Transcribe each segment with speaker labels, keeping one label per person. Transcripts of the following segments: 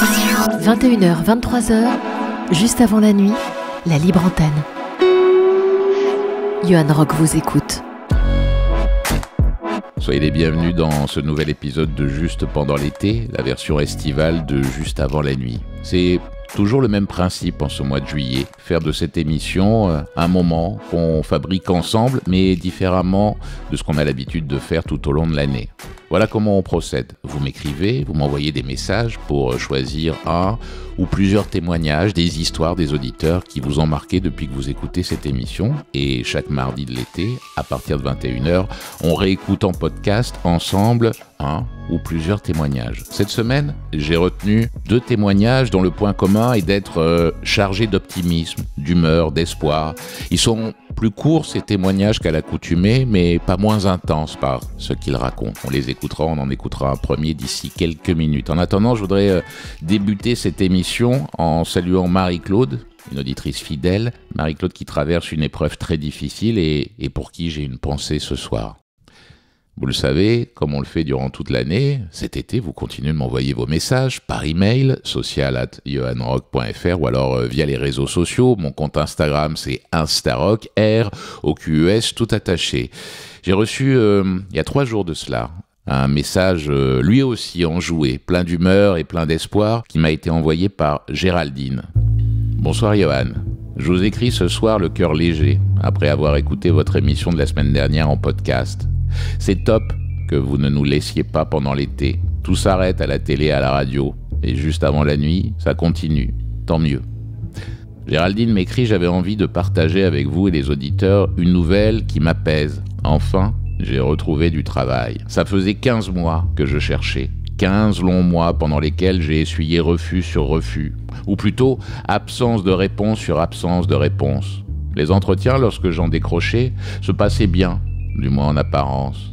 Speaker 1: 21h, 23h, juste avant la nuit, la libre antenne. Johan Rock vous écoute.
Speaker 2: Soyez les bienvenus dans ce nouvel épisode de Juste pendant l'été, la version estivale de Juste avant la nuit. C'est toujours le même principe en ce mois de juillet, faire de cette émission un moment qu'on fabrique ensemble, mais différemment de ce qu'on a l'habitude de faire tout au long de l'année. Voilà comment on procède. Vous m'écrivez, vous m'envoyez des messages pour choisir un ou plusieurs témoignages, des histoires des auditeurs qui vous ont marqué depuis que vous écoutez cette émission. Et chaque mardi de l'été, à partir de 21h, on réécoute en podcast ensemble un ou plusieurs témoignages. Cette semaine, j'ai retenu 2 témoignages dont le point commun est d'être chargés d'optimisme, d'humeur, d'espoir. Ils sont plus courts ces témoignages qu'à l'accoutumée, mais pas moins intenses par ce qu'ils racontent. On en écoutera un premier d'ici quelques minutes. En attendant, je voudrais débuter cette émission en saluant Marie-Claude, une auditrice fidèle. Marie-Claude qui traverse une épreuve très difficile et pour qui j'ai une pensée ce soir. Vous le savez, comme on le fait durant toute l'année, cet été, vous continuez de m'envoyer vos messages par email, social@johanrock.fr ou alors via les réseaux sociaux. Mon compte Instagram, c'est Instarock, ROQES, tout attaché. J'ai reçu, il y a 3 jours de cela, un message lui aussi enjoué, plein d'humeur et plein d'espoir, qui m'a été envoyé par Géraldine. Bonsoir Johan. Je vous écris ce soir le cœur léger, après avoir écouté votre émission de la semaine dernière en podcast. C'est top que vous ne nous laissiez pas pendant l'été. Tout s'arrête à la télé et à la radio. Et juste avant la nuit, ça continue. Tant mieux. Géraldine m'écrit « J'avais envie de partager avec vous et les auditeurs une nouvelle qui m'apaise. Enfin, j'ai retrouvé du travail. Ça faisait 15 mois que je cherchais. 15 longs mois pendant lesquels j'ai essuyé refus sur refus. Ou plutôt, absence de réponse sur absence de réponse. Les entretiens, lorsque j'en décrochais, se passaient bien. Du moins en apparence.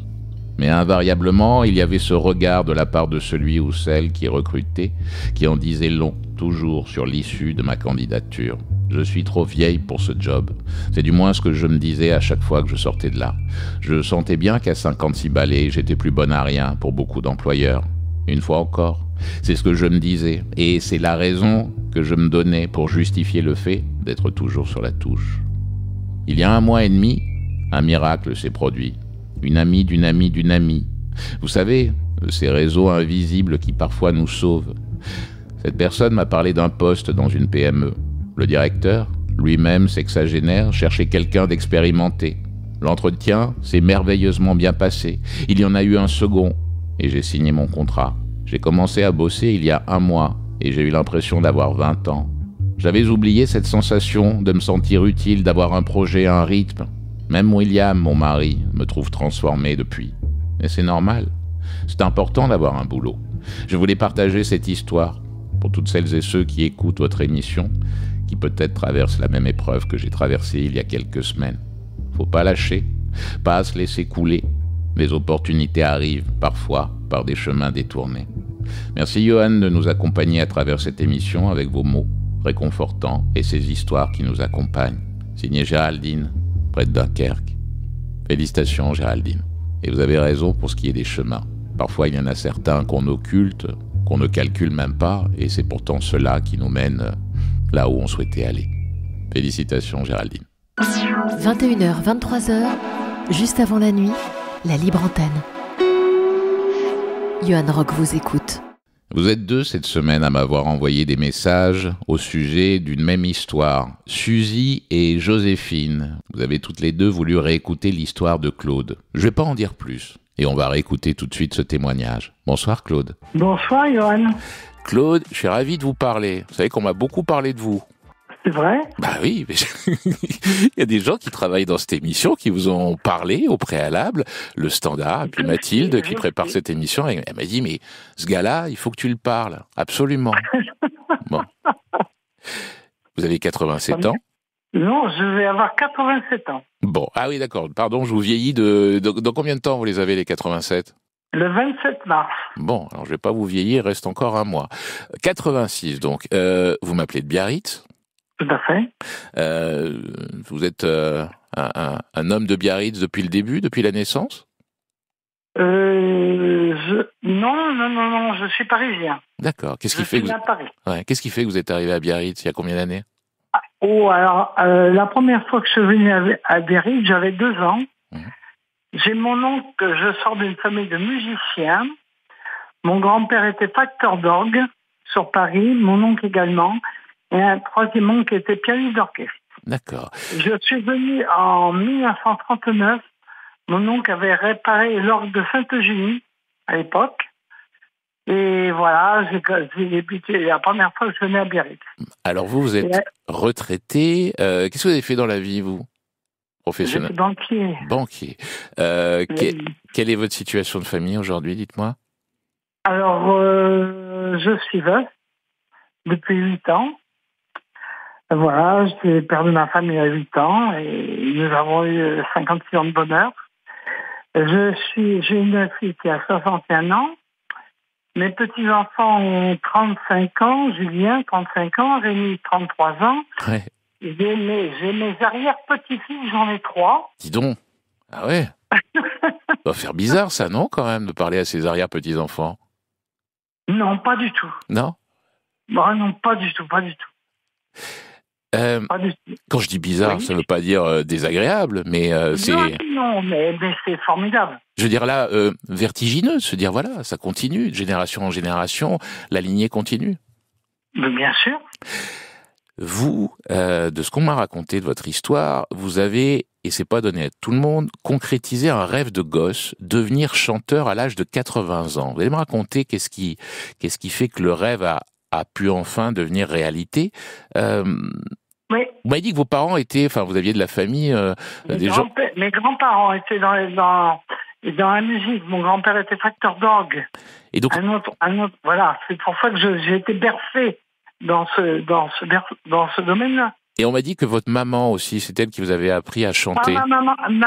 Speaker 2: Mais invariablement, il y avait ce regard de la part de celui ou celle qui recrutait, qui en disait long, toujours sur l'issue de ma candidature. Je suis trop vieille pour ce job. C'est du moins ce que je me disais à chaque fois que je sortais de là. Je sentais bien qu'à 56 balais, j'étais plus bonne à rien pour beaucoup d'employeurs. Une fois encore, c'est ce que je me disais. Et c'est la raison que je me donnais pour justifier le fait d'être toujours sur la touche. Il y a 1 mois et demi, un miracle s'est produit. Une amie d'une amie d'une amie. Vous savez, ces réseaux invisibles qui parfois nous sauvent. Cette personne m'a parlé d'un poste dans une PME. Le directeur, lui-même sexagénaire, cherchait quelqu'un d'expérimenté. L'entretien s'est merveilleusement bien passé. Il y en a eu un second et j'ai signé mon contrat. J'ai commencé à bosser il y a 1 mois et j'ai eu l'impression d'avoir 20 ans. J'avais oublié cette sensation de me sentir utile, d'avoir un projet, un rythme. Même William, mon mari, me trouve transformé depuis. Et c'est normal. C'est important d'avoir un boulot. Je voulais partager cette histoire pour toutes celles et ceux qui écoutent votre émission, qui peut-être traversent la même épreuve que j'ai traversée il y a quelques semaines. Faut pas lâcher, pas se laisser couler. Les opportunités arrivent, parfois, par des chemins détournés. Merci Johan de nous accompagner à travers cette émission avec vos mots réconfortants et ces histoires qui nous accompagnent. Signé Géraldine, près de Dunkerque. Félicitations Géraldine. Et vous avez raison pour ce qui est des chemins. Parfois il y en a certains qu'on occulte, qu'on ne calcule même pas, et c'est pourtant ceux-là qui nous mènent là où on souhaitait aller. Félicitations Géraldine.
Speaker 1: 21h, 23h, juste avant la nuit, la libre antenne. Johan Rock vous écoute.
Speaker 2: Vous êtes 2 cette semaine à m'avoir envoyé des messages au sujet d'une même histoire. Suzy et Joséphine. Vous avez toutes les 2 voulu réécouter l'histoire de Claude. Je ne vais pas en dire plus. Et on va réécouter tout de suite ce témoignage. Bonsoir Claude.
Speaker 3: Bonsoir Johan.
Speaker 2: Claude, je suis ravi de vous parler. Vous savez qu'on m'a beaucoup parlé de vous.
Speaker 3: C'est vrai ?
Speaker 2: Bah oui, mais il y a des gens qui travaillent dans cette émission qui vous ont parlé au préalable, le standard, et puis Mathilde qui prépare cette émission, elle m'a dit, mais ce gars-là, il faut que tu le parles, absolument. Bon. Vous avez 87 ans ?
Speaker 3: Non, je vais avoir 87 ans.
Speaker 2: Bon, ah oui, d'accord, pardon, je vous vieillis de... Dans combien de temps vous les avez, les 87 ?
Speaker 3: Le 27 mars.
Speaker 2: Bon, alors je vais pas vous vieillir, il reste encore 1 mois. 86, donc. Vous m'appelez de Biarritz ?
Speaker 3: Tout à fait.
Speaker 2: Vous êtes un homme de Biarritz depuis le début, depuis la naissance ?
Speaker 3: Non, je suis parisien.
Speaker 2: D'accord. Qu'est-ce
Speaker 3: Je
Speaker 2: qui fait
Speaker 3: suis
Speaker 2: que
Speaker 3: à Paris.
Speaker 2: Qu'est-ce qui fait que vous êtes arrivé à Biarritz il y a combien d'années?
Speaker 3: Alors, la première fois que je suis venu à Biarritz, j'avais 2 ans.
Speaker 2: Mhm.
Speaker 3: J'ai mon oncle, je sors d'une famille de musiciens. Mon grand-père était facteur d'orgue sur Paris, mon oncle également, et un troisième oncle qui était pianiste d'orchestre.
Speaker 2: D'accord.
Speaker 3: Je suis venu en 1939. Mon oncle avait réparé l'orgue de Sainte-Eugénie à l'époque. Et voilà, j'ai débuté la première fois que je venais à Biarritz.
Speaker 2: Alors vous êtes retraité. Qu'est-ce que vous avez fait dans la vie, vous? Professionnel.
Speaker 3: J'étais banquier.
Speaker 2: Banquier. Quelle est votre situation de famille aujourd'hui, dites-moi?
Speaker 3: Alors, je suis veuf depuis 8 ans. Voilà, j'ai perdu ma femme il y a 8 ans et nous avons eu 56 ans de bonheur. J'ai une fille qui a 61 ans. Mes petits-enfants ont 35 ans, Julien 35 ans, Rémi 33 ans.
Speaker 2: Ouais.
Speaker 3: J'ai mes arrière-petits-fils, j'en ai 3.
Speaker 2: Dis donc. Ah ouais. Ça va faire bizarre ça, non, quand même, de parler à ses arrière-petits-enfants?
Speaker 3: Non, pas du tout.
Speaker 2: Non?
Speaker 3: Non, pas du tout. Pas du tout.
Speaker 2: Quand je dis bizarre,
Speaker 3: Oui.
Speaker 2: ça ne veut pas dire désagréable, mais c'est...
Speaker 3: Non, mais c'est formidable.
Speaker 2: Je veux dire là, vertigineux, se dire voilà, ça continue, de génération en génération, la lignée continue.
Speaker 3: Mais bien sûr.
Speaker 2: Vous, de ce qu'on m'a raconté de votre histoire, vous avez, et c'est pas donné à tout le monde, concrétisé un rêve de gosse, devenir chanteur à l'âge de 80 ans. Vous allez me raconter qu'est-ce qui fait que le rêve a pu enfin devenir réalité.
Speaker 3: Oui.
Speaker 2: Vous m'avez dit que vos parents étaient, enfin, vous aviez de la famille, des gens.
Speaker 3: Mes grands-parents étaient dans la musique. Mon grand-père était facteur d'orgue.
Speaker 2: Et donc,
Speaker 3: un autre, voilà. C'est pour ça que j'ai été bercé dans ce domaine-là.
Speaker 2: et on m'a dit que votre maman aussi, c'est elle qui vous avait appris à chanter.
Speaker 3: Ma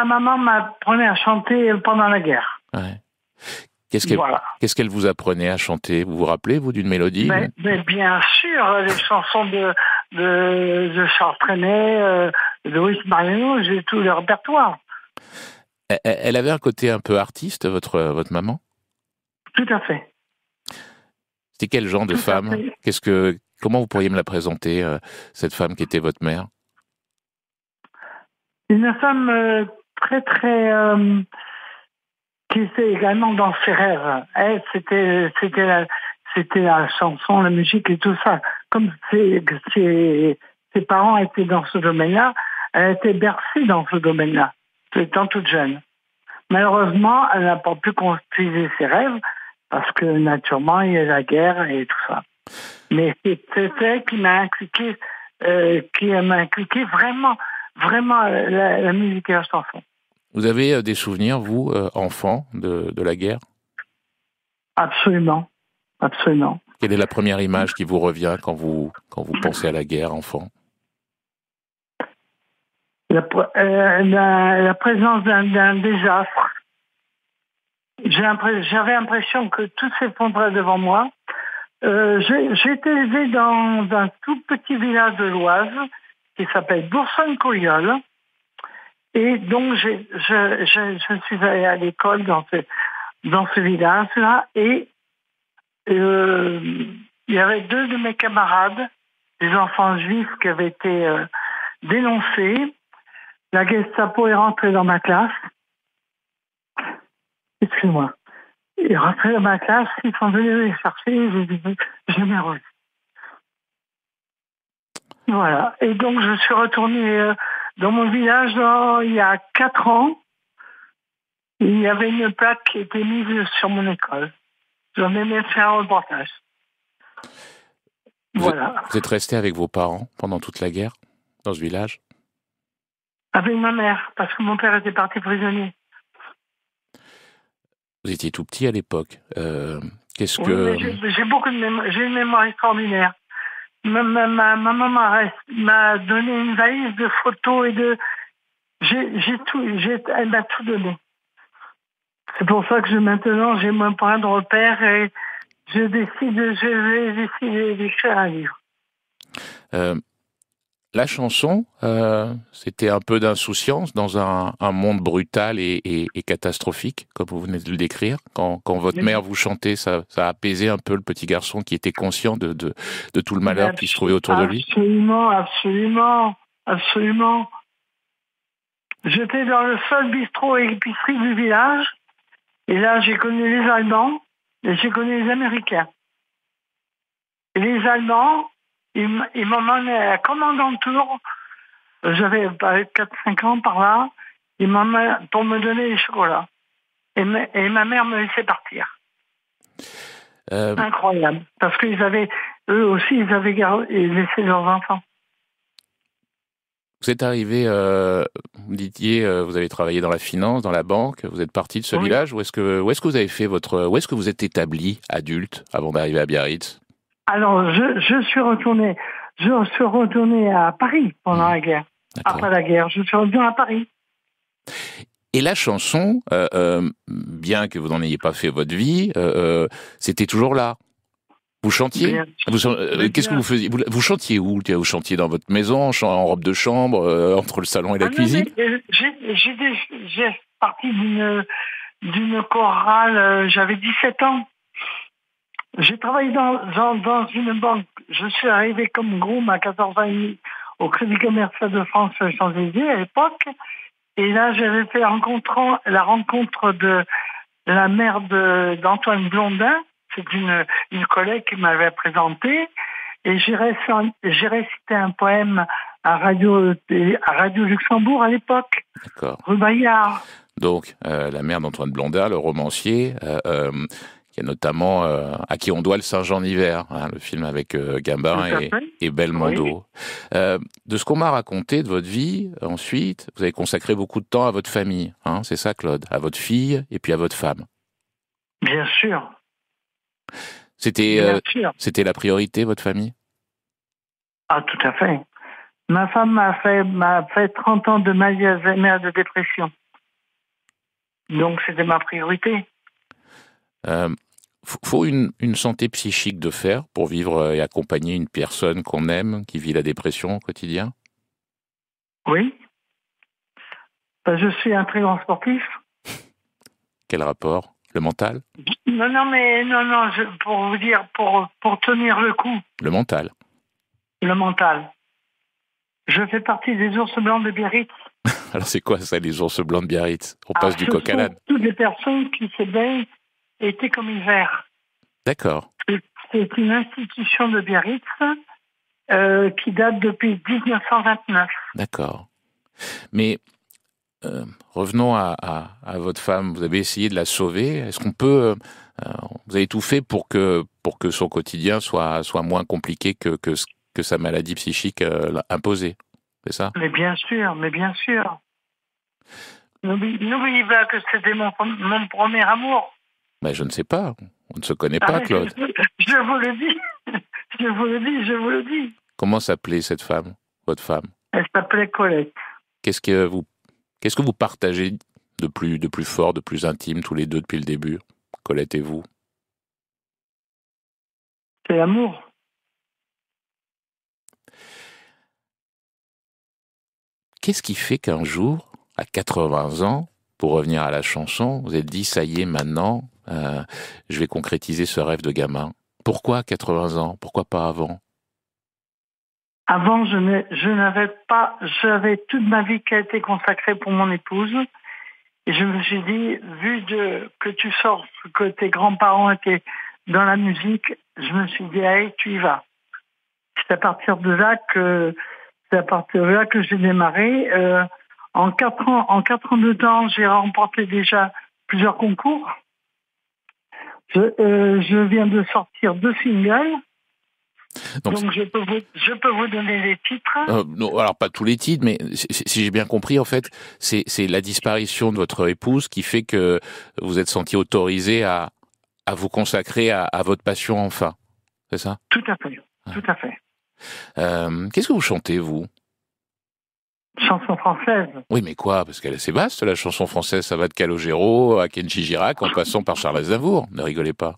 Speaker 3: maman m'apprenait à chanter pendant la guerre.
Speaker 2: Ouais. Qu'est-ce qu'elle vous apprenait à chanter? Vous vous rappelez, vous, d'une mélodie?
Speaker 3: Mais bien sûr, les chansons de Charles Trenet, de Louis Mariano, j'ai tout le répertoire.
Speaker 2: Elle avait un côté un peu artiste, votre maman?
Speaker 3: Tout à fait.
Speaker 2: C'était quel genre de femme? Comment vous pourriez me la présenter, cette femme qui était votre mère?
Speaker 3: Une femme très, très... qui était également dans ses rêves. Elle, c'était la chanson, la musique et tout ça. Comme ses parents étaient dans ce domaine-là, elle était bercée dans ce domaine-là, étant toute jeune. Malheureusement, elle n'a pas pu concrétiser ses rêves parce que naturellement, il y a la guerre et tout ça. Mais c'est elle qui m'a inculqué, vraiment la musique et la chanson.
Speaker 2: Vous avez des souvenirs, vous, enfant, de la guerre?
Speaker 3: Absolument. Absolument.
Speaker 2: Quelle est la première image qui vous revient quand vous pensez à la guerre, enfant?
Speaker 3: La présence d'un désastre. J'avais l'impression que tout s'effondrait devant moi. J'ai été élevé dans un tout petit village de l'Oise qui s'appelle Boursonne-Coyol. Et donc, je suis allée à l'école dans ce village-là et il y avait 2 de mes camarades, des enfants juifs qui avaient été dénoncés. La Gestapo est rentrée dans ma classe. Excuse-moi. Ils sont rentrés dans ma classe, ils sont venus les chercher, j'ai dit, je m'ai revu. Voilà. Et donc, je suis retournée dans mon village il y a 4 ans. Il y avait une plaque qui était mise sur mon école. J'en ai même fait un reportage. Voilà.
Speaker 2: Vous êtes resté avec vos parents pendant toute la guerre, dans ce village?
Speaker 3: Avec ma mère, parce que mon père était parti prisonnier.
Speaker 2: Vous étiez tout petit à l'époque. Qu'est-ce
Speaker 3: Oui,
Speaker 2: que...
Speaker 3: j'ai beaucoup de mémoire. J'ai une mémoire extraordinaire. Ma maman m'a donné une valise de photos et de... Elle m'a tout donné. C'est pour ça que maintenant, j'ai mon point de repère et j'ai décidé d'écrire un livre.
Speaker 2: la chanson, c'était un peu d'insouciance dans un monde brutal et catastrophique, comme vous venez de le décrire. Quand votre mère vous chantait, ça a apaisé un peu le petit garçon qui était conscient de tout le malheur qui se trouvait autour de lui.
Speaker 3: Absolument, absolument, absolument. J'étais dans le seul bistrot et épicerie du village, et là j'ai connu les Allemands et j'ai connu les Américains. Et les Allemands, ils m'ont emmené à la Commandantour. J'avais 4-5 ans par là. Ils m'ont emmené pour me donner des chocolats. Et ma mère me laissait partir. Incroyable. Parce qu'ils avaient, eux aussi, ils avaient laissé leurs enfants.
Speaker 2: Vous êtes arrivé, vous disiez, vous avez travaillé dans la finance, dans la banque. Vous êtes parti de ce village. Où est-ce que vous avez fait où est-ce que vous êtes établi adulte avant d'arriver à Biarritz?
Speaker 3: Alors, je suis retourné à Paris pendant la guerre.
Speaker 2: D'accord.
Speaker 3: Après la guerre, je suis revenu à Paris.
Speaker 2: Et la chanson, bien que vous n'en ayez pas fait votre vie, c'était toujours là. Vous chantiez? Qu'est-ce que vous faisiez? Vous chantiez où? Vous chantiez dans votre maison, en robe de chambre, entre le salon et la cuisine?
Speaker 3: J'ai parti d'une chorale, j'avais 17 ans. J'ai travaillé dans une banque. Je suis arrivé comme groom à 14 ans et demi au Crédit Commercial de France Champs-Élysées à l'époque. Et là, j'avais fait la rencontre de la mère d'Antoine Blondin. C'est une collègue qui m'avait présenté. Et j'ai récité un poème à Radio Luxembourg à l'époque.
Speaker 2: D'accord.
Speaker 3: Rue Bayard.
Speaker 2: Donc, la mère d'Antoine Blondin, le romancier, qui est notamment à qui on doit le Saint-Jean d'hiver, hein, le film avec Gabin et Belmondo. Oui. De ce qu'on m'a raconté de votre vie, ensuite, vous avez consacré beaucoup de temps à votre famille, hein, c'est ça, Claude, à votre fille et puis à votre femme.
Speaker 3: Bien sûr.
Speaker 2: C'était la priorité, votre famille?
Speaker 3: Ah, tout à fait. Ma femme m'a fait 30 ans de maladie Alzheimer, de dépression. Donc, c'était ma priorité.
Speaker 2: Faut une santé psychique de fer pour vivre et accompagner une personne qu'on aime, qui vit la dépression au quotidien?
Speaker 3: Oui. Je suis un très grand sportif.
Speaker 2: Quel rapport? Le mental?
Speaker 3: Non, pour vous dire, pour tenir le coup.
Speaker 2: Le mental.
Speaker 3: Le mental. Je fais partie des ours blancs de Biarritz.
Speaker 2: Alors c'est quoi ça, les ours blancs de Biarritz? On passe du coq à l'âne.
Speaker 3: Toutes les personnes qui s'éveillent étaient comme hiver.
Speaker 2: D'accord.
Speaker 3: C'est une institution de Biarritz qui date depuis 1929.
Speaker 2: D'accord. Mais revenons à votre femme. Vous avez essayé de la sauver. Est-ce qu'on peut... vous avez tout fait pour que son quotidien soit moins compliqué que sa maladie psychique imposée. C'est ça?
Speaker 3: Mais bien sûr. N'oubliez pas que c'était mon premier amour.
Speaker 2: Mais je ne sais pas. On ne se connaît pas, Claude.
Speaker 3: Je vous le dis.
Speaker 2: Comment s'appelait cette femme, votre femme?
Speaker 3: Elle s'appelait Colette.
Speaker 2: Qu'est-ce que vous partagez de plus fort, de plus intime, tous les deux depuis le début, Colette et vous?
Speaker 3: C'est l'amour.
Speaker 2: Qu'est-ce qui fait qu'un jour, à 80 ans, pour revenir à la chanson, vous êtes dit, ça y est, maintenant, je vais concrétiser ce rêve de gamin? Pourquoi 80 ans? Pourquoi pas avant?
Speaker 3: Avant, j'avais toute ma vie qui a été consacrée pour mon épouse. Et je me suis dit, que tu sors, que tes grands-parents étaient dans la musique, je me suis dit, allez, tu y vas. C'est à partir de là que j'ai démarré. En 4 ans de temps, j'ai remporté déjà plusieurs concours. Je viens de sortir 2 singles. Donc je peux vous donner les titres.
Speaker 2: Non, alors pas tous les titres, mais si j'ai bien compris, en fait, c'est la disparition de votre épouse qui fait que vous êtes senti autorisé à vous consacrer à votre passion enfin. C'est ça?
Speaker 3: Tout à fait.
Speaker 2: Qu'est-ce que vous chantez, vous?
Speaker 3: Chanson française.
Speaker 2: Oui, mais quoi? Parce qu'elle est assez vaste, la chanson française. Ça va de Calogero à Kenji Girac, en passant par Charles Aznavour. Ne rigolez pas.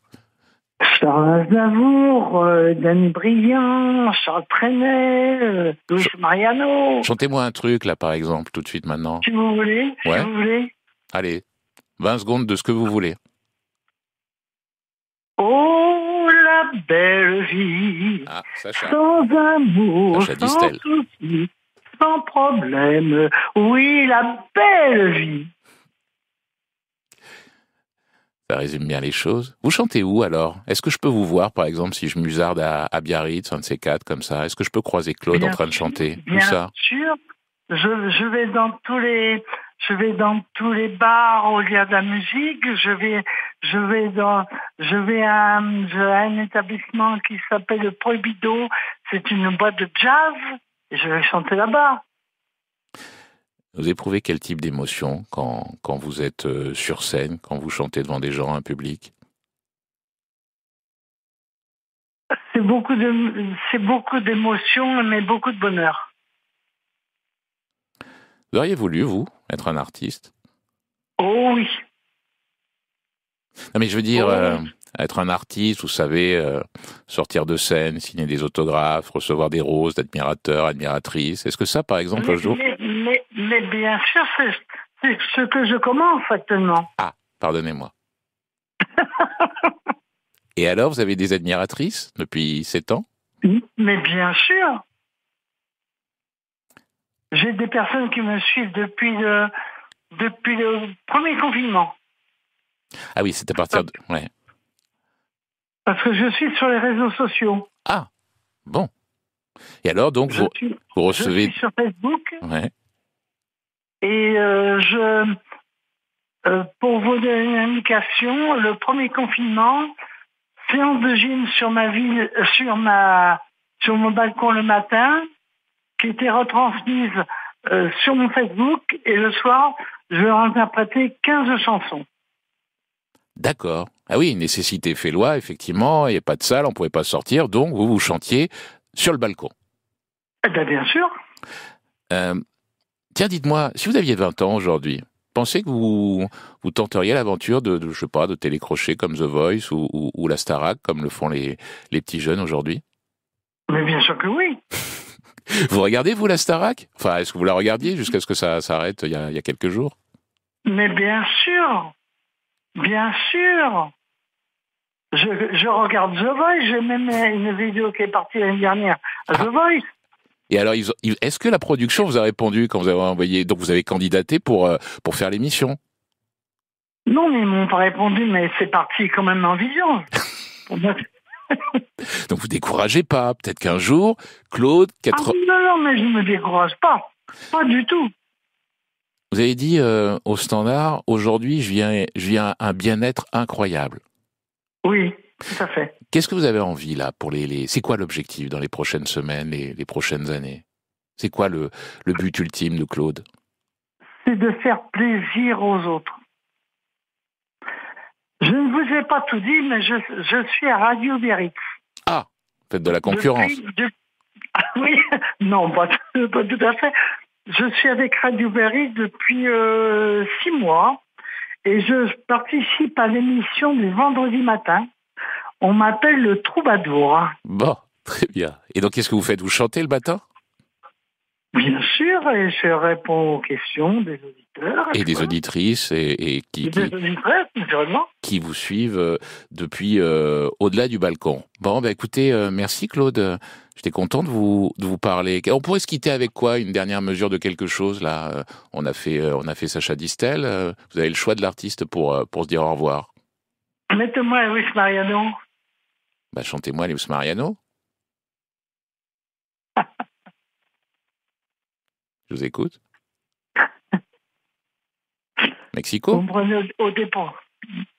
Speaker 3: Charles Aznavour, Danny Briand, Charles Trenet, Luis Mariano.
Speaker 2: Chantez-moi un truc, là, par exemple, tout de suite, maintenant.
Speaker 3: Si vous voulez,
Speaker 2: Ouais.
Speaker 3: si vous voulez.
Speaker 2: Allez, 20 secondes de ce que vous voulez.
Speaker 3: Oh, la belle vie,
Speaker 2: Ah, Sacha.
Speaker 3: sans amour,
Speaker 2: Sacha
Speaker 3: sans
Speaker 2: Distel.
Speaker 3: souci, sans problème. Oui, la belle vie.
Speaker 2: Ça résume bien les choses. Vous chantez où, alors? Est-ce que je peux vous voir, par exemple, si je musarde à Biarritz, un de ces quatre, comme ça? Est-ce que je peux croiser Claude
Speaker 3: Bien
Speaker 2: en train de chanter? Où
Speaker 3: Bien
Speaker 2: ça?
Speaker 3: sûr, je vais dans tous les bars où il y a de la musique. Je vais à un établissement qui s'appelle le Prohibido. C'est une boîte de jazz. Et je vais chanter là-bas.
Speaker 2: Vous éprouvez quel type d'émotion quand vous êtes sur scène, quand vous chantez devant des gens, un public?
Speaker 3: C'est beaucoup d'émotions, mais beaucoup de bonheur.
Speaker 2: Vous auriez voulu, vous, être un artiste?
Speaker 3: Oh oui.
Speaker 2: Non, mais je veux dire,
Speaker 3: Oh.
Speaker 2: être un artiste, vous savez, sortir de scène, signer des autographes, recevoir des roses d'admirateurs, admiratrices. Est-ce que ça, par exemple, un jour...
Speaker 3: Mais bien sûr, c'est ce que je commence actuellement.
Speaker 2: Ah, pardonnez-moi. Et alors, vous avez des admiratrices depuis 7 ans?
Speaker 3: Mais bien sûr. J'ai des personnes qui me suivent depuis le premier confinement.
Speaker 2: Ah oui, c'est à partir de... Ouais.
Speaker 3: Parce que je suis sur les réseaux sociaux.
Speaker 2: Ah, bon. Et alors, donc, vous
Speaker 3: Je
Speaker 2: recevez...
Speaker 3: suis sur Facebook
Speaker 2: Ouais.
Speaker 3: et pour vous donner une indication, le premier confinement, séance de gym sur ma ville, sur mon balcon le matin, qui était retransmise sur mon Facebook, et le soir, je vais interpréter 15 chansons.
Speaker 2: D'accord. Ah oui, nécessité fait loi, effectivement, il n'y a pas de salle, on ne pouvait pas sortir, donc vous chantiez sur le balcon.
Speaker 3: Eh bien sûr.
Speaker 2: Tiens, dites-moi, si vous aviez 20 ans aujourd'hui, pensez que vous tenteriez l'aventure de, je sais pas, de télécrocher comme The Voice ou la Starac, comme le font les petits jeunes aujourd'hui?
Speaker 3: Mais bien sûr que oui.
Speaker 2: Vous regardez, vous, la Starac? Enfin, est-ce que vous la regardiez jusqu'à ce que ça s'arrête il y a quelques jours?
Speaker 3: Mais bien sûr. Bien sûr. Je regarde The Voice. J'ai même une vidéo qui est partie l'année dernière à The Voice.
Speaker 2: Et alors, est-ce que la production vous a répondu quand vous avez envoyé... Donc, vous avez candidaté pour faire l'émission?
Speaker 3: Non, mais ils m'ont pas répondu, mais c'est parti quand même en vision.
Speaker 2: Donc, vous découragez pas. Peut-être qu'un jour, Claude...
Speaker 3: Non, mais je ne me décourage pas. Pas du tout.
Speaker 2: Vous avez dit au Standard, aujourd'hui, je viens à un bien-être incroyable.
Speaker 3: Oui, tout à fait.
Speaker 2: Qu'est-ce que vous avez envie, là, pour c'est quoi l'objectif dans les prochaines semaines, les prochaines années? C'est quoi le but ultime de Claude?
Speaker 3: C'est de faire plaisir aux autres. Je ne vous ai pas tout dit, mais je suis à Radio Biarritz.
Speaker 2: Ah, faites de la concurrence.
Speaker 3: Ah oui, non, pas tout à fait. Je suis avec Radio Biarritz depuis 6 mois et je participe à l'émission du vendredi matin. On m'appelle le troubadour.
Speaker 2: Bon, très bien. Et donc, qu'est-ce que vous faites? Vous chantez le matin?
Speaker 3: Bien sûr, et je réponds aux questions des auditeurs.
Speaker 2: Et des auditrices et
Speaker 3: des auditrices, naturellement.
Speaker 2: Qui vous suivent depuis au-delà du balcon. Bon, écoutez, merci Claude. J'étais content de vous parler. On pourrait se quitter avec quoi? Une dernière mesure de quelque chose, là. On a fait Sacha Distel. Vous avez le choix de l'artiste pour se dire au revoir.
Speaker 3: Mettez-moi Luis Mariano.
Speaker 2: Chantez-moi Luis Mariano. Je vous écoute. Mexico.
Speaker 3: Vous me prenez au dépôt.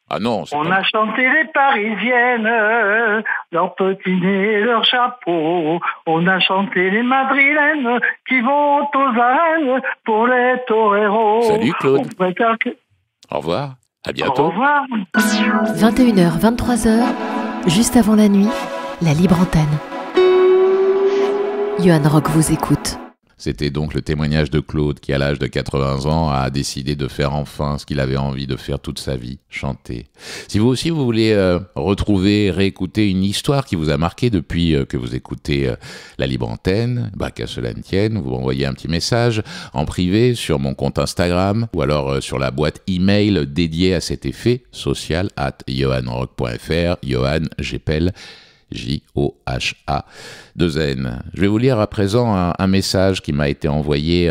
Speaker 2: Ah non.
Speaker 3: On a chanté les Parisiennes, leurs petits nez, leurs chapeaux. On a chanté les Madrilènes qui vont aux arènes pour les toreros.
Speaker 2: Salut Claude. Au revoir. À bientôt.
Speaker 3: Au revoir.
Speaker 1: 21h, 23h, juste avant la nuit, la libre antenne. Johan Rock vous écoute.
Speaker 2: C'était donc le témoignage de Claude qui, à l'âge de 80 ans, a décidé de faire enfin ce qu'il avait envie de faire toute sa vie, chanter. Si vous aussi vous voulez retrouver, réécouter une histoire qui vous a marqué depuis que vous écoutez la Libre Antenne, qu'à cela ne tienne, vous m'envoyez un petit message en privé sur mon compte Instagram ou alors sur la boîte email dédiée à cet effet, social@johanrock.fr, Johan, j'appelle J-O-H-A, 2 N. Je vais vous lire à présent un message qui m'a été envoyé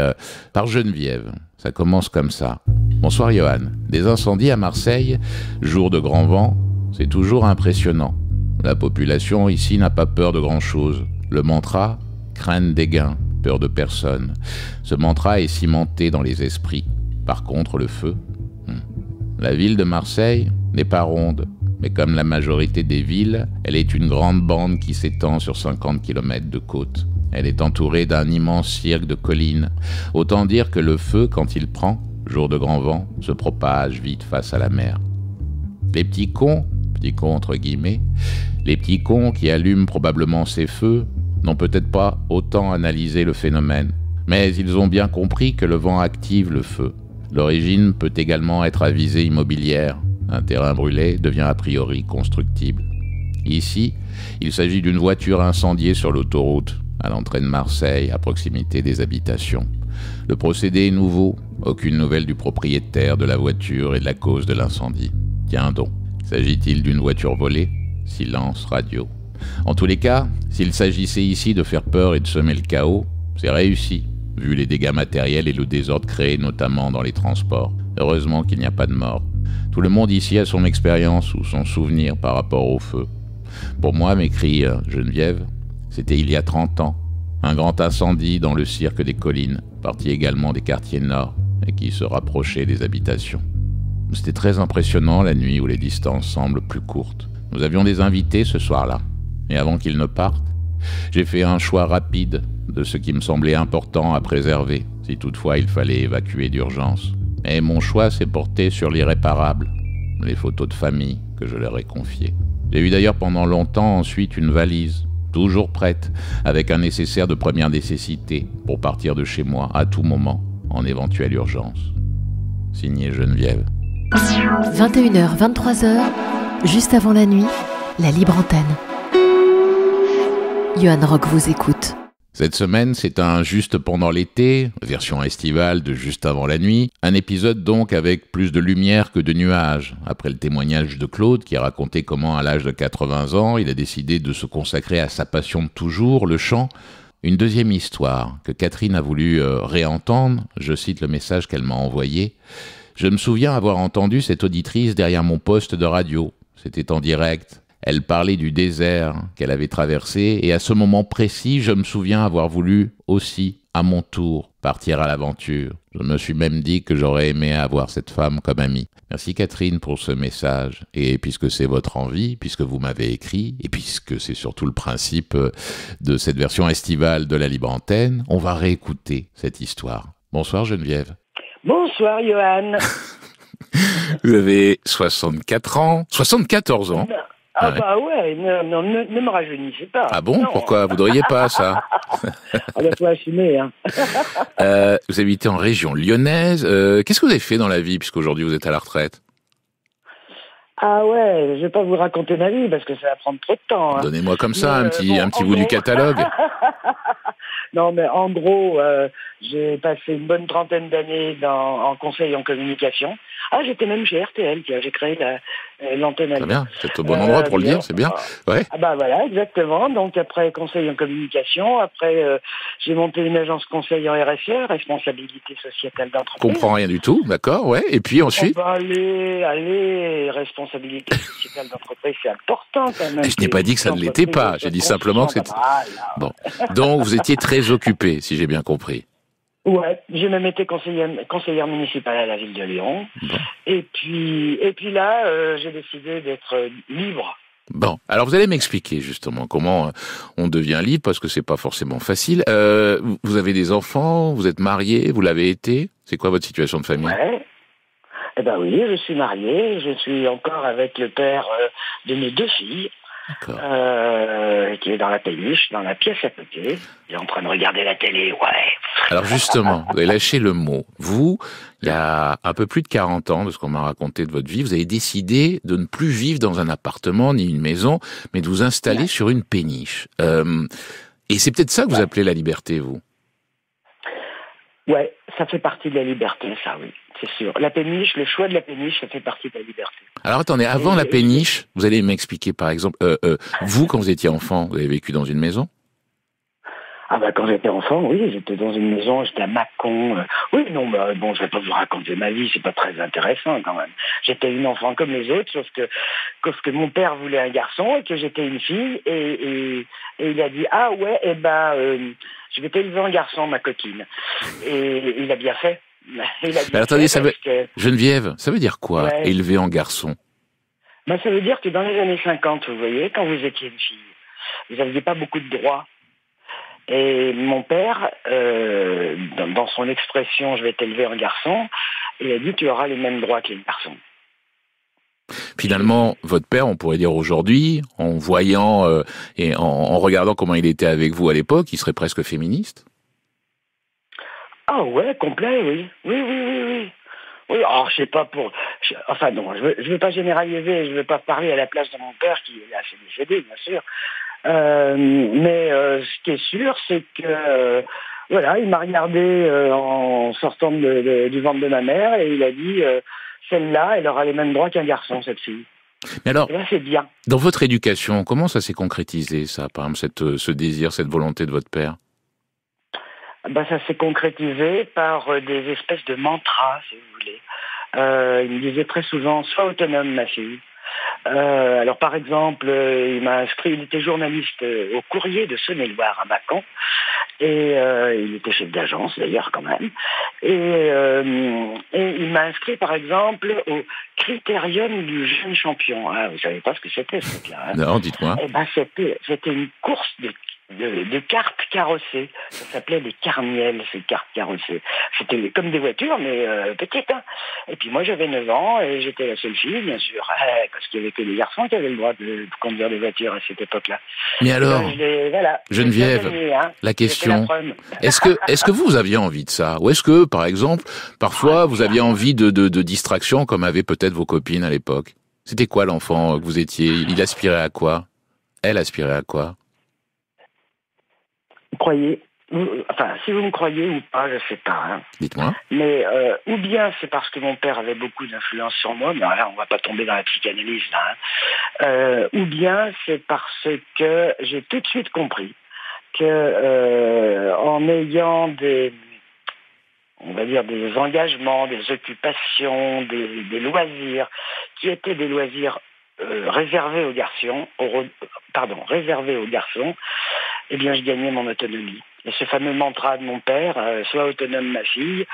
Speaker 2: par Geneviève. Ça commence comme ça. Bonsoir Johan. Des incendies à Marseille, jour de grand vent, c'est toujours impressionnant. La population ici n'a pas peur de grand-chose. Le mantra, crainte des gains, peur de personne. Ce mantra est cimenté dans les esprits. Par contre, le feu. La ville de Marseille n'est pas ronde. Mais comme la majorité des villes, elle est une grande bande qui s'étend sur 50 km de côte. Elle est entourée d'un immense cirque de collines. Autant dire que le feu, quand il prend, jour de grand vent, se propage vite face à la mer. Les petits cons entre guillemets, les petits cons qui allument probablement ces feux, n'ont peut-être pas autant analysé le phénomène. Mais ils ont bien compris que le vent active le feu. L'origine peut également être à visée immobilière. Un terrain brûlé devient a priori constructible. Ici, il s'agit d'une voiture incendiée sur l'autoroute, à l'entrée de Marseille, à proximité des habitations. Le procédé est nouveau, aucune nouvelle du propriétaire de la voiture et de la cause de l'incendie. Tiens donc, s'agit-il d'une voiture volée ? Silence radio. En tous les cas, s'il s'agissait ici de faire peur et de semer le chaos, c'est réussi, vu les dégâts matériels et le désordre créé notamment dans les transports. Heureusement qu'il n'y a pas de mort. Tout le monde ici a son expérience ou son souvenir par rapport au feu. Pour moi, m'écrit Geneviève, c'était il y a 30 ans. Un grand incendie dans le cirque des collines, parti également des quartiers nord et qui se rapprochait des habitations. C'était très impressionnant la nuit où les distances semblent plus courtes. Nous avions des invités ce soir-là. Et avant qu'ils ne partent, j'ai fait un choix rapide de ce qui me semblait important à préserver, si toutefois il fallait évacuer d'urgence. Et mon choix s'est porté sur l'irréparable, les photos de famille que je leur ai confiées. J'ai eu d'ailleurs pendant longtemps ensuite une valise, toujours prête, avec un nécessaire de première nécessité pour partir de chez moi à tout moment, en éventuelle urgence. Signé Geneviève.
Speaker 1: 21h, 23h, juste avant la nuit, la Libre Antenne. Johan Rock vous écoute.
Speaker 2: Cette semaine, c'est un Juste pendant l'été, version estivale de Juste avant la nuit. Un épisode donc avec plus de lumière que de nuages. Après le témoignage de Claude qui a raconté comment à l'âge de 80 ans, il a décidé de se consacrer à sa passion de toujours, le chant. Une deuxième histoire que Catherine a voulu réentendre. Je cite le message qu'elle m'a envoyé. Je me souviens avoir entendu cette auditrice derrière mon poste de radio. C'était en direct. Elle parlait du désert qu'elle avait traversé et à ce moment précis, je me souviens avoir voulu aussi, à mon tour, partir à l'aventure. Je me suis même dit que j'aurais aimé avoir cette femme comme amie. Merci Catherine pour ce message. Et puisque c'est votre envie, puisque vous m'avez écrit, et puisque c'est surtout le principe de cette version estivale de la Libre Antenne, on va réécouter cette histoire. Bonsoir Geneviève.
Speaker 4: Bonsoir Johan.
Speaker 2: Vous avez 64 ans, 74 ans.
Speaker 4: Ah bah ouais, ne me rajeunissez pas.
Speaker 2: Ah bon,
Speaker 4: non.
Speaker 2: Pourquoi vous voudriez pas ça?
Speaker 4: On va pas assumer. Hein.
Speaker 2: Vous habitez en région lyonnaise. Qu'est-ce que vous avez fait dans la vie puisqu'aujourd'hui vous êtes à la retraite?
Speaker 4: Ah ouais, je vais pas vous raconter ma vie parce que ça va prendre trop de temps. Hein.
Speaker 2: Donnez-moi comme ça un petit bout du catalogue.
Speaker 4: Non mais en gros, j'ai passé une bonne trentaine d'années en conseil en communication. Ah, j'étais même chez RTL, j'ai créé l'antenne.
Speaker 2: Très bien, c'est au bon endroit pour le dire, c'est bien. Ouais.
Speaker 4: Ah bah voilà, exactement. Donc après conseil en communication, après j'ai monté une agence conseil en RSE, responsabilité sociétale d'entreprise.
Speaker 2: Comprends rien du tout, d'accord, ouais. Et puis ensuite.
Speaker 4: Oh bah allez, responsabilité sociétale d'entreprise, c'est important quand même.
Speaker 2: Je n'ai pas dit que ça ne l'était pas, j'ai dit simplement que c'était. Bon, donc vous étiez très occupé, si j'ai bien compris.
Speaker 4: Ouais, j'ai même été conseillère municipale à la ville de Lyon. Bon. Et puis là, j'ai décidé d'être libre.
Speaker 2: Bon, alors vous allez m'expliquer justement comment on devient libre, parce que c'est pas forcément facile. Vous avez des enfants, vous êtes marié, vous l'avez été. C'est quoi votre situation de famille?
Speaker 4: Ouais. Eh ben oui, je suis marié, je suis encore avec le père de mes 2 filles. Qui est dans la péniche, dans la pièce à côté. Il est en train de regarder la télé, ouais.
Speaker 2: Alors justement, vous avez lâché le mot. Vous, il y a un peu plus de 40 ans, de ce qu'on m'a raconté de votre vie, vous avez décidé de ne plus vivre dans un appartement ni une maison, mais de vous installer sur une péniche. Et c'est peut-être ça que vous appelez la liberté, vous?
Speaker 4: Ouais, ça fait partie de la liberté, ça, oui, c'est sûr. La péniche, le choix de la péniche, ça fait partie de la liberté.
Speaker 2: Alors attendez, avant la péniche, vous allez m'expliquer par exemple, vous, quand vous étiez enfant, vous avez vécu dans une maison?
Speaker 4: Ah bah quand j'étais enfant, oui, j'étais dans une maison, j'étais à Mâcon. Oui, non, bah bon, je vais pas vous raconter ma vie, c'est pas très intéressant quand même. J'étais une enfant comme les autres, sauf que mon père voulait un garçon et que j'étais une fille, et il a dit ah ouais, je vais t'élever en garçon, ma coquine. Et il a bien fait.
Speaker 2: Attendez, Geneviève, ça veut dire quoi, élever en garçon?
Speaker 4: Ben, ça veut dire que dans les années 50, vous voyez, quand vous étiez une fille, vous n'aviez pas beaucoup de droits. Et mon père, dans son expression « je vais t'élever en garçon », il a dit « tu auras les mêmes droits que les garçons ».
Speaker 2: Finalement, votre père, on pourrait dire aujourd'hui, en voyant et en regardant comment il était avec vous à l'époque, il serait presque féministe?
Speaker 4: Ah ouais, complet, oui. Oui. Oui, alors je sais pas enfin non, je veux pas généraliser, je veux pas parler à la place de mon père qui est assez décédé, bien sûr. Mais ce qui est sûr, c'est que voilà, il m'a regardé en sortant du ventre de ma mère et il a dit celle-là, elle aura les mêmes droits qu'un garçon, cette fille.
Speaker 2: Mais alors,
Speaker 4: et là, c'est bien.
Speaker 2: Dans votre éducation, comment ça s'est concrétisé, ça, par exemple, ce désir, cette volonté de votre père?
Speaker 4: Ça s'est concrétisé par des espèces de mantras, si vous voulez. Il me disait très souvent, sois autonome, ma fille. Alors par exemple, il était journaliste au Courrier de Saône-et-Loire à Mâcon, et il était chef d'agence d'ailleurs quand même, et il m'a inscrit par exemple au Critérium du jeune champion. Ah, vous savez pas ce que c'était ce truc-là, hein?
Speaker 2: Non, dites-moi.
Speaker 4: C'était une course de cartes carrossées. Ça s'appelait des carniels, ces cartes carrossées. C'était comme des voitures, mais petites. Hein. Et puis moi, j'avais 9 ans et j'étais la seule fille, bien sûr, parce qu'il n'y avait que les garçons qui avaient le droit de conduire des voitures à cette époque-là.
Speaker 2: Mais alors, Geneviève, la question, est-ce que vous aviez envie de ça? Ou est-ce que, par exemple, parfois, vous aviez envie de distraction comme avaient peut-être vos copines à l'époque? C'était quoi l'enfant que vous étiez? Il aspirait à quoi? Elle aspirait à quoi?
Speaker 4: Croyez, enfin, si vous me croyez ou pas, je sais pas. Hein.
Speaker 2: Dites-moi.
Speaker 4: Mais ou bien c'est parce que mon père avait beaucoup d'influence sur moi, mais là, on va pas tomber dans la psychanalyse là. Hein. Ou bien c'est parce que j'ai tout de suite compris que en ayant on va dire des engagements, des occupations, des loisirs qui étaient des loisirs réservés aux garçons, eh bien, je gagnais mon autonomie. Et ce fameux mantra de mon père, sois autonome, ma fille,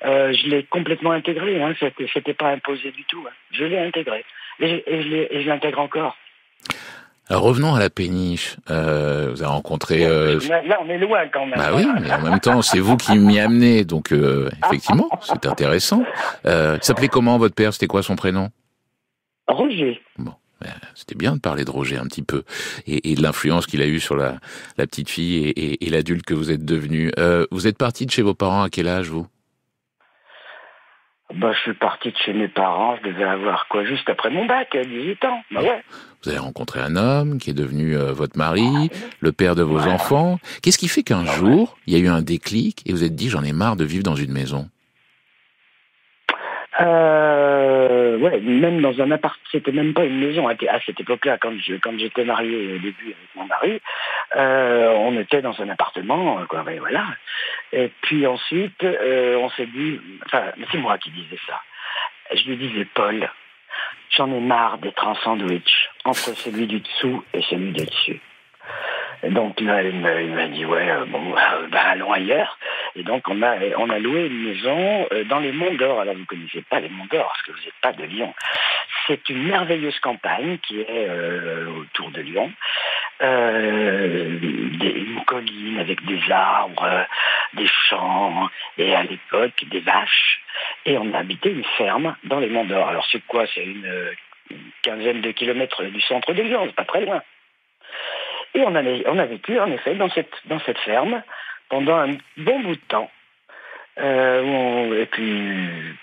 Speaker 4: je l'ai complètement intégré. Hein. C'était pas imposé du tout. Hein. Je l'ai intégré. Et je l'intègre encore.
Speaker 2: Alors, revenons à la péniche. Vous avez rencontré...
Speaker 4: Là, on est loin quand même.
Speaker 2: Bah oui, mais en même temps, c'est vous qui m'y amenez. Donc, effectivement, c'est intéressant. Il s'appelait comment, votre père? C'était quoi son prénom?
Speaker 4: Roger.
Speaker 2: Bon. C'était bien de parler de Roger un petit peu et de l'influence qu'il a eue sur la petite fille et l'adulte que vous êtes devenu. Vous êtes parti de chez vos parents à quel âge, vous?
Speaker 4: Je suis parti de chez mes parents, je devais avoir quoi, juste après mon bac, à 18 ans. Ouais.
Speaker 2: Vous avez rencontré un homme qui est devenu votre mari, le père de vos enfants. Qu'est-ce qui fait qu'un jour, il y a eu un déclic et vous êtes dit, j'en ai marre de vivre dans une maison?
Speaker 4: Même dans un appart, c'était même pas une maison. À cette époque-là, quand j'étais marié au début avec mon mari, on était dans un appartement, quoi, et voilà. Et puis ensuite, on s'est dit, enfin, c'est moi qui disais ça. Je lui disais, Paul, j'en ai marre d'être en sandwich entre celui du dessous et celui du dessus. Et donc là, il m'a dit allons ailleurs. Et donc on a loué une maison dans les Monts d'Or. Alors vous connaissez pas les Monts d'Or parce que vous n'êtes pas de Lyon. C'est une merveilleuse campagne qui est autour de Lyon. Une colline avec des arbres, des champs et à l'époque des vaches. Et on a habité une ferme dans les Monts d'Or. Alors c'est quoi? C'est une quinzaine de kilomètres du centre de Lyon, c'est pas très loin. Et on a vécu, en effet, dans cette ferme pendant un bon bout de temps. Et puis,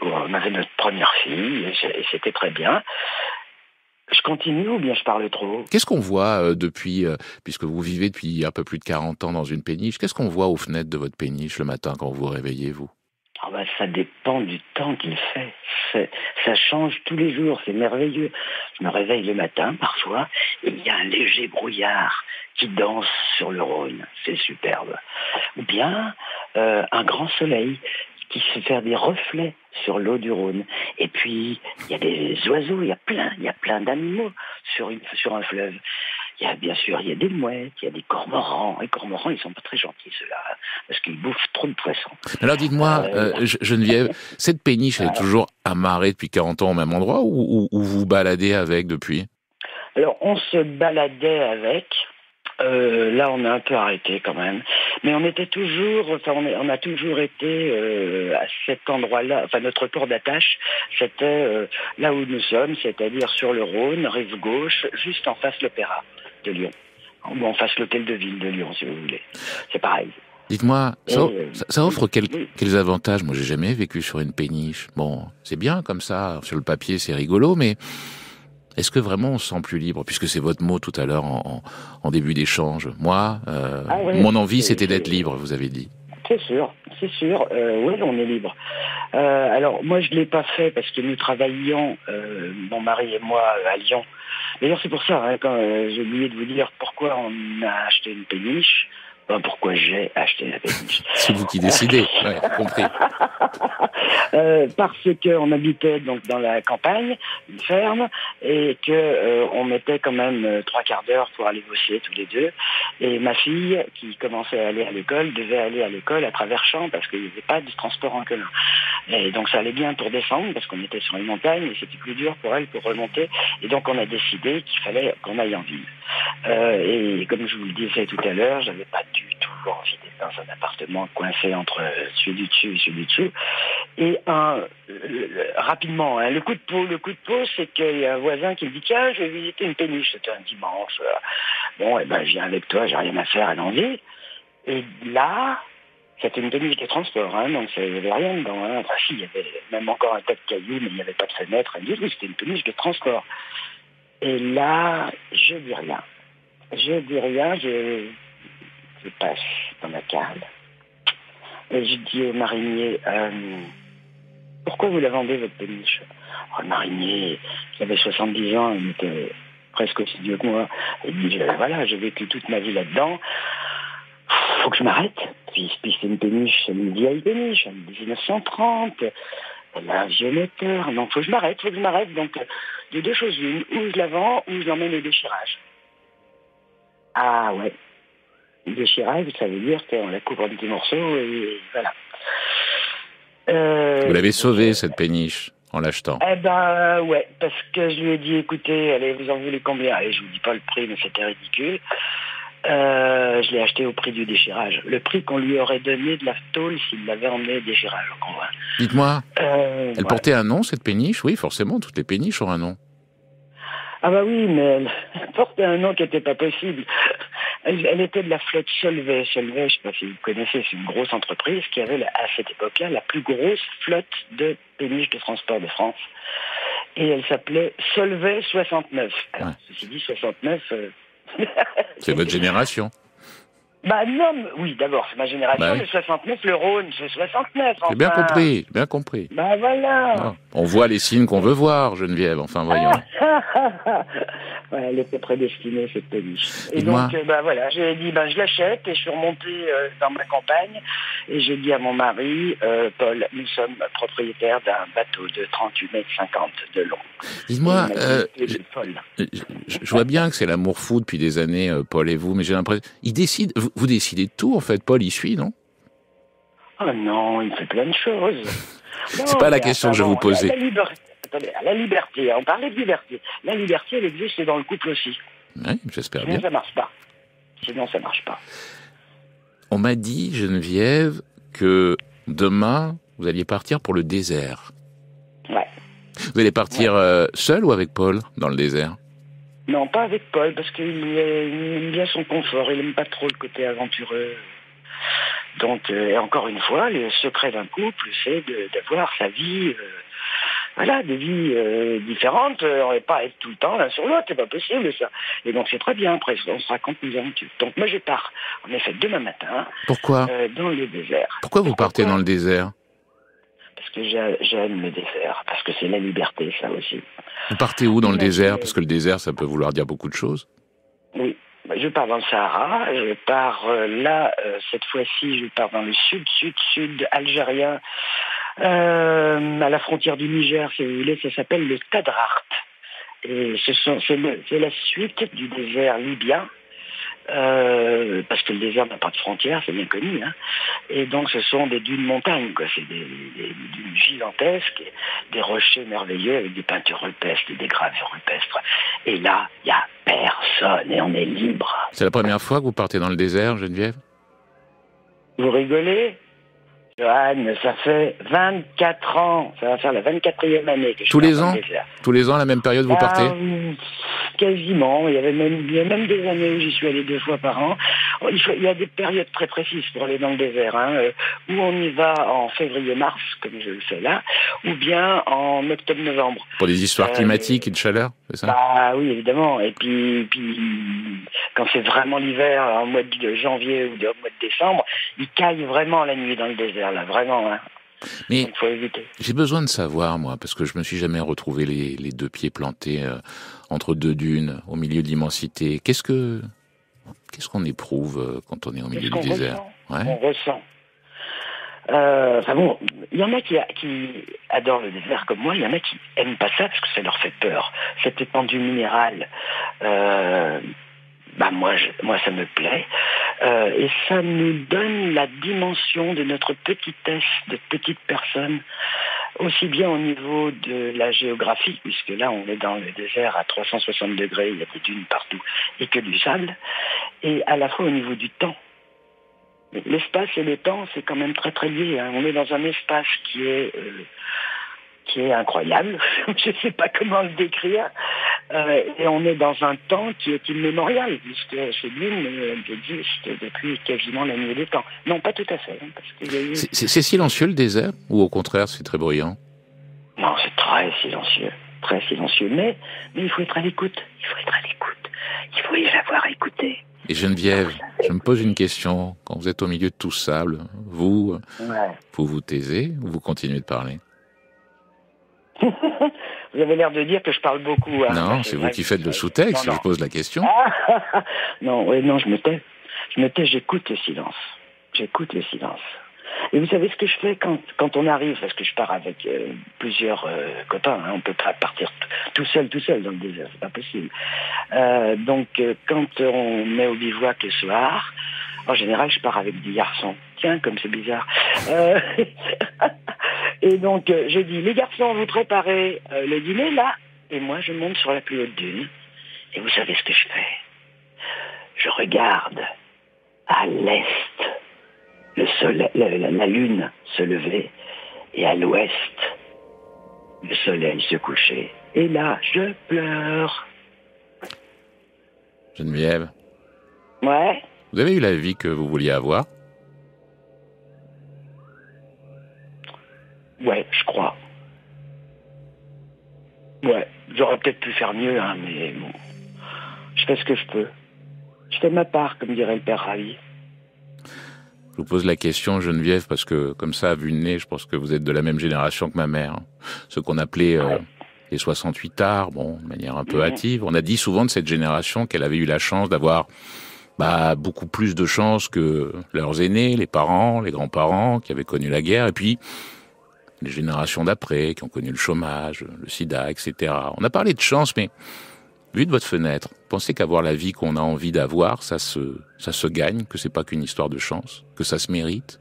Speaker 4: on avait notre première fille, et c'était très bien. Je continue ou bien je parle trop?
Speaker 2: Qu'est-ce qu'on voit depuis, puisque vous vivez depuis un peu plus de 40 ans dans une péniche, qu'est-ce qu'on voit aux fenêtres de votre péniche le matin quand vous vous réveillez, vous?
Speaker 4: Ça dépend du temps qu'il fait. Ça change tous les jours, c'est merveilleux. Je me réveille le matin parfois et il y a un léger brouillard qui danse sur le Rhône. C'est superbe. Ou bien un grand soleil qui se fait des reflets sur l'eau du Rhône. Et puis, il y a des oiseaux, il y a plein d'animaux sur un fleuve. Bien sûr, il y a des mouettes, il y a des cormorans. Les cormorans, ils sont pas très gentils, ceux-là, hein, parce qu'ils bouffent trop de poissons.
Speaker 2: Alors dites-moi, Geneviève, cette péniche, elle est toujours amarrée depuis 40 ans au même endroit ou vous baladez avec depuis?
Speaker 4: Alors, on se baladait avec. Là, on a un peu arrêté quand même. Mais on était toujours, on a toujours été à cet endroit-là. Enfin, notre port d'attache, c'était là où nous sommes, c'est-à-dire sur le Rhône, rive gauche, juste en face l'Opéra de Lyon. Ou en face l'hôtel de ville de Lyon, si vous voulez. C'est pareil.
Speaker 2: Dites-moi, ça offre quels avantages? Moi, j'ai jamais vécu sur une péniche. Bon, c'est bien comme ça, sur le papier, c'est rigolo, mais est-ce que vraiment on se sent plus libre? Puisque c'est votre mot tout à l'heure en début d'échange. Moi, mon envie, c'était d'être libre, vous avez dit.
Speaker 4: C'est sûr. Oui, on est libre. Alors, moi, je ne l'ai pas fait parce que nous travaillions, mon mari et moi, à Lyon. D'ailleurs, c'est pour ça, hein, quand j'ai oublié de vous dire pourquoi on a acheté une péniche. Pourquoi j'ai acheté la péniche.
Speaker 2: C'est vous qui décidez, ouais, compris.
Speaker 4: Parce qu'on habitait donc dans la campagne, une ferme, et que on mettait quand même 3 quarts d'heure pour aller bosser tous les deux. Et ma fille, qui commençait à aller à l'école, devait aller à l'école à travers champs parce qu'il n'y avait pas de transport en commun. Et donc ça allait bien pour descendre parce qu'on était sur une montagne et c'était plus dur pour elle pour remonter. Et donc on a décidé qu'il fallait qu'on aille en ville. Et comme je vous le disais tout à l'heure, j'avais pas du tout envie d'être dans un appartement coincé entre celui du dessus et celui du dessous. Et rapidement, hein, le coup de peau, c'est qu'il y a un voisin qui me dit tiens, je vais visiter une péniche. C'était un dimanche. Bon, je viens avec toi, j'ai rien à faire, allons-y. Et là, c'était une péniche de transport, hein, donc il n'y avait rien dedans. Hein. Enfin, si, il y avait même encore un tas de cailloux, mais il n'y avait pas de fenêtre. Oui, c'était une péniche de transport. Et là, je dis rien. Je passe dans la cale. Et je dis au marinier, pourquoi vous la vendez, votre péniche? Le marinier, il avait 70 ans, il était presque aussi vieux que moi. Il dit, voilà, j'ai vécu toute ma vie là-dedans. Faut que je m'arrête. Puis c'est une péniche, c'est une vieille péniche, en 1930. Elle a un vieux moteur. Donc faut que je m'arrête. Donc, il y a deux choses l'une. Ou je la vends, ou je l'emmène au déchirage. Ah ouais. Le déchirage, ça veut dire qu'on la coupe en petits morceaux et voilà.
Speaker 2: Vous l'avez sauvée, cette péniche, en l'achetant?
Speaker 4: Ouais, parce que je lui ai dit, écoutez, allez, vous en voulez combien? Allez, je vous dis pas le prix, mais c'était ridicule. Je l'ai acheté au prix du déchirage. Le prix qu'on lui aurait donné de la tôle s'il l'avait emmené au déchirage, je crois.
Speaker 2: Dites-moi, elle portait un nom, cette péniche? Oui, forcément, toutes les péniches ont un nom.
Speaker 4: Ah bah oui, mais elle portait un nom qui n'était pas possible. Elle était de la flotte Solvay. Solvay, je ne sais pas si vous connaissez, c'est une grosse entreprise qui avait à cette époque-là la plus grosse flotte de péniches de transport de France. Et elle s'appelait Solvay 69. Alors, ceci dit, 69...
Speaker 2: C'est votre génération.
Speaker 4: Oui, d'abord, c'est ma génération, mais 69, le Rhône, c'est 69.
Speaker 2: J'ai bien compris.
Speaker 4: Voilà.
Speaker 2: Ah, on voit les signes qu'on veut voir, Geneviève, enfin voyons.
Speaker 4: Elle était prédestinée, cette péniche. Et donc, voilà, j'ai dit, je l'achète, et je suis remonté dans ma campagne, et j'ai dit à mon mari, Paul, nous sommes propriétaires d'un bateau de 38,50 mètres de long.
Speaker 2: Dites-moi, je vois bien que c'est l'amour fou depuis des années, Paul et vous, mais j'ai l'impression... Vous décidez de tout, en fait. Paul, il suit, non?
Speaker 4: Oh non, il fait plein de choses.
Speaker 2: C'est pas la question que je vous posais.
Speaker 4: La liberté, on parlait de liberté. La liberté, elle existe dans le couple aussi.
Speaker 2: Oui, j'espère bien.
Speaker 4: Sinon, ça marche pas.
Speaker 2: On m'a dit, Geneviève, que demain, vous alliez partir pour le désert.
Speaker 4: Ouais.
Speaker 2: Vous allez partir seul ou avec Paul dans le désert?
Speaker 4: Non, pas avec Paul, parce qu'il aime bien son confort. Il n'aime pas trop le côté aventureux. Donc, et encore une fois, le secret d'un couple, c'est d'avoir sa vie, des vies différentes, et pas être tout le temps l'un sur l'autre, c'est pas possible ça. Et donc c'est très bien, après on se raconte nos aventures. Donc moi je pars, en effet, demain matin.
Speaker 2: Pourquoi
Speaker 4: dans le désert.
Speaker 2: Pourquoi vous partez dans le désert?
Speaker 4: Parce que j'aime le désert, parce que c'est la liberté, ça aussi.
Speaker 2: Vous partez où dans le désert? Parce que le désert, ça peut vouloir dire beaucoup de choses.
Speaker 4: Oui, je pars dans le Sahara, je pars cette fois-ci, je pars dans le sud algérien, à la frontière du Niger, si vous voulez, ça s'appelle le Tadrart. Et c'est la suite du désert libyen, parce que le désert n'a pas de frontières, c'est bien connu, hein. Et donc ce sont des dunes montagnes, quoi. C'est des dunes gigantesques, des rochers merveilleux avec des peintures rupestres, des gravures rupestres. Et là, il n'y a personne et on est libre.
Speaker 2: C'est la première fois que vous partez dans le désert, Geneviève?
Speaker 4: Vous rigolez? Johan, ça fait 24 ans, ça va faire la 24e année que je
Speaker 2: Tous
Speaker 4: pars
Speaker 2: les
Speaker 4: dans
Speaker 2: ans?
Speaker 4: le désert.
Speaker 2: Tous les ans, à la même période, vous partez?
Speaker 4: Quasiment. Il y a même des années où j'y suis allé 2 fois par an. Il y a des périodes très précises pour aller dans le désert, où on y va en février-mars, comme je le fais là, ou bien en octobre-novembre.
Speaker 2: Pour des histoires climatiques et de chaleur, c'est ça?
Speaker 4: Bah oui, évidemment. Et puis quand c'est vraiment l'hiver, en mois de janvier ou au mois de décembre, il caille vraiment la nuit dans le désert, là, vraiment. Hein.
Speaker 2: Mais
Speaker 4: donc, faut éviter.
Speaker 2: J'ai besoin de savoir, moi, parce que je me suis jamais retrouvé les 2 pieds plantés entre 2 dunes, au milieu de l'immensité. Qu'est-ce qu'on éprouve quand on est au milieu du désert?
Speaker 4: On ressent. Il y en a qui adorent le désert comme moi, il y en a qui aiment pas ça parce que ça leur fait peur. Cette étendue minérale, moi ça me plaît. Et ça nous donne la dimension de notre petitesse, de petite personne, aussi bien au niveau de la géographie, puisque là on est dans le désert à 360 degrés, il y a des dunes partout et que du sable, et à la fois au niveau du temps. L'espace et le temps, c'est quand même très très lié. Hein. On est dans un espace qui est incroyable, je ne sais pas comment le décrire, et on est dans un temps qui est immémorial, puisque ces dunes existent depuis quasiment la nuit des temps. Non, pas tout à fait. Hein, parce qu'il y a eu...
Speaker 2: C'est silencieux le désert, ou au contraire c'est très bruyant?
Speaker 4: Non, c'est très silencieux, mais il faut être à l'écoute, il faut y savoir écouter.
Speaker 2: Et Geneviève, je me pose une question, quand vous êtes au milieu de tout ce sable, vous vous taisez ou vous continuez de parler?
Speaker 4: Vous avez l'air de dire que je parle beaucoup. Hein.
Speaker 2: Non, c'est vous qui faites le sous-texte, je pose la question.
Speaker 4: Non, je me tais. J'écoute le silence. Et vous savez ce que je fais quand on arrive, parce que je pars avec plusieurs copains, hein, on peut pas partir tout seul dans le désert, c'est pas possible. Donc quand on est au bivouac le soir, en général je pars avec des garçons. Tiens, comme c'est bizarre. Et donc je dis, les garçons, vous préparez le dîner là, et moi je monte sur la plus haute dune. Et vous savez ce que je fais? Je regarde à l'est le soleil, la lune se levait, et à l'ouest, le soleil se couchait. Et là, je pleure.
Speaker 2: Geneviève.
Speaker 4: Ouais.
Speaker 2: Vous avez eu la vie que vous vouliez avoir?
Speaker 4: Ouais, je crois. Ouais, j'aurais peut-être pu faire mieux, hein, mais bon. Je fais ce que je peux. Je fais ma part, comme dirait le père Ravi.
Speaker 2: Je vous pose la question, Geneviève, parce que, comme ça, à vue de nez, je pense que vous êtes de la même génération que ma mère. Ce qu'on appelait les 68 arts, de manière un peu hâtive. On a dit souvent de cette génération qu'elle avait eu la chance d'avoir beaucoup plus de chance que leurs aînés, les parents, les grands-parents, qui avaient connu la guerre, et puis les générations d'après, qui ont connu le chômage, le sida, etc. On a parlé de chance, mais vu de votre fenêtre, pensez qu'avoir la vie qu'on a envie d'avoir, ça se gagne, que c'est pas qu'une histoire de chance, que ça se mérite,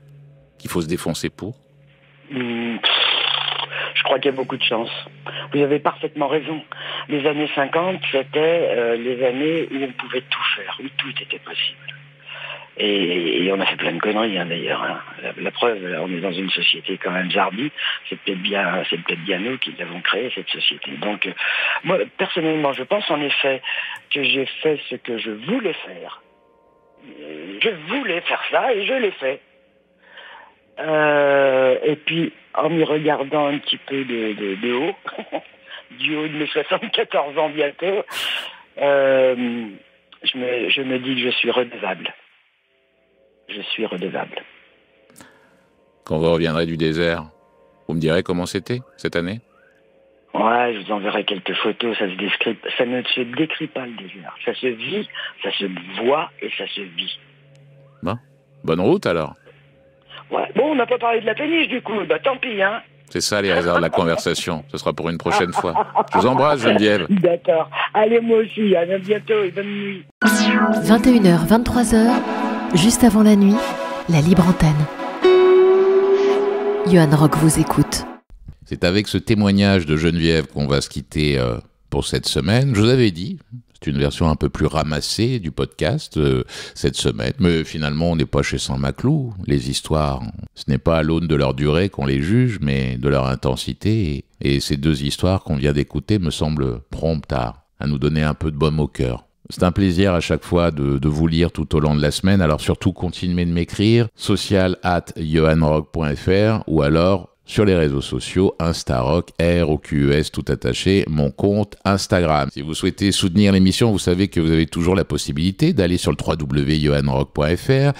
Speaker 2: qu'il faut se défoncer pour?
Speaker 4: Je crois qu'il y a beaucoup de chance. Vous avez parfaitement raison. Les années 50, c'était les années où on pouvait tout faire, où tout était possible. Et on a fait plein de conneries, hein, d'ailleurs. Hein. La preuve, là, on est dans une société quand même zarbi. C'est peut-être bien nous qui l'avons créée, cette société. Donc, moi, personnellement, je pense en effet que j'ai fait ce que je voulais faire. Je voulais faire ça et je l'ai fait. Et puis, en m'y regardant un petit peu de haut, du haut de mes 74 ans bientôt, je me dis que je suis redevable. Je suis redevable.
Speaker 2: Quand vous reviendrez du désert, vous me direz comment c'était cette année ?
Speaker 4: Ouais, je vous enverrai quelques photos, ça ne se décrit pas le désert. Ça se vit, ça se voit et ça se vit.
Speaker 2: Bon, bonne route alors.
Speaker 4: Ouais, bon, on n'a pas parlé de la péniche du coup, bah tant pis, hein.
Speaker 2: C'est ça les hasards de la conversation, ce sera pour une prochaine fois. Je vous embrasse Geneviève.
Speaker 4: D'accord, allez moi aussi, à bientôt et bonne nuit.
Speaker 1: 21h, 23h, juste avant la nuit, la libre antenne. Johan Rock vous écoute.
Speaker 2: C'est avec ce témoignage de Geneviève qu'on va se quitter pour cette semaine. Je vous avais dit, c'est une version un peu plus ramassée du podcast cette semaine. Mais finalement, on n'est pas chez Saint-Maclou. Les histoires, ce n'est pas à l'aune de leur durée qu'on les juge, mais de leur intensité. Et ces deux histoires qu'on vient d'écouter me semblent promptes à nous donner un peu de baume au cœur. C'est un plaisir à chaque fois de vous lire tout au long de la semaine. Alors surtout, continuez de m'écrire, social@johanrock.fr ou alors sur les réseaux sociaux, Instarock, ROQES, tout attaché, mon compte Instagram. Si vous souhaitez soutenir l'émission, vous savez que vous avez toujours la possibilité d'aller sur le www.johanrock.fr,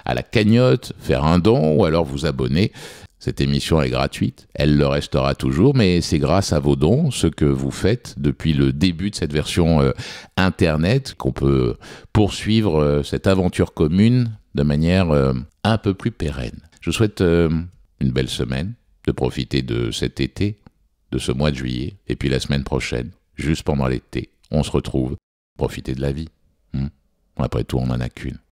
Speaker 2: à la cagnotte, faire un don ou alors vous abonner. Cette émission est gratuite, elle le restera toujours, mais c'est grâce à vos dons, ce que vous faites depuis le début de cette version Internet, qu'on peut poursuivre cette aventure commune de manière un peu plus pérenne. Je vous souhaite une belle semaine, de profiter de cet été, de ce mois de juillet, et puis la semaine prochaine, juste pendant l'été, on se retrouve, profiter de la vie. Après tout, on n'en a qu'une.